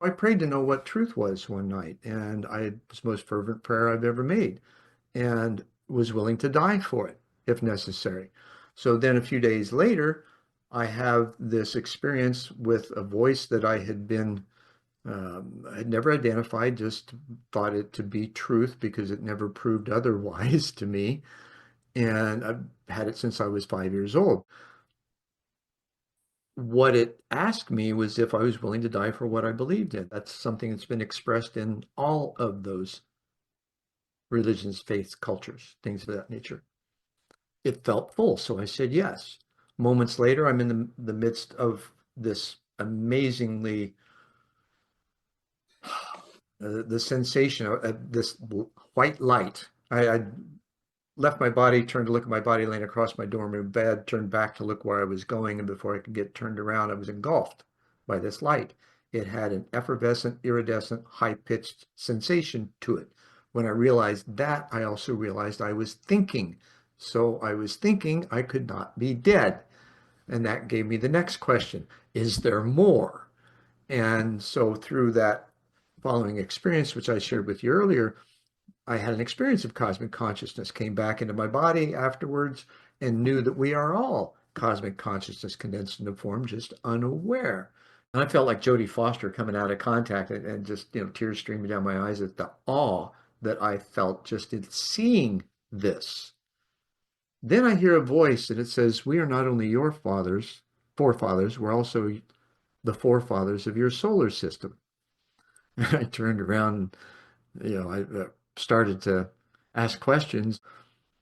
I prayed to know what truth was one night, and it was the most fervent prayer I've ever made, and was willing to die for it if necessary. So then a few days later, I have this experience with a voice that I had never identified, just thought it to be truth because it never proved otherwise to me. And I've had it since I was 5 years old. What it asked me was if I was willing to die for what I believed in. That's something that's been expressed in all of those religions, faiths, cultures, things of that nature. It felt full, so I said yes. Moments later, I'm in the midst of this amazingly, the sensation of this white light. I left my body, turned to look at my body laying across my dorm room bed, turned back to look where I was going, and before I could get turned around, I was engulfed by this light. It had an effervescent, iridescent, high-pitched sensation to it. When I realized that, I also realized I was thinking. So I was thinking I could not be dead. And that gave me the next question, is there more? And so through that following experience, which I shared with you earlier, I had an experience of cosmic consciousness, came back into my body afterwards and knew that we are all cosmic consciousness condensed into form, just unaware. And I felt like Jodie Foster coming out of contact and just, tears streaming down my eyes at the awe that I felt just in seeing this. Then I hear a voice and it says, we are not only your forefathers, we're also the forefathers of your solar system. And I turned around, I started to ask questions.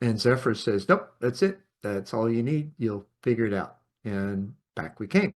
And Zephyr says, nope, that's it. That's all you need. You'll figure it out. And back we came.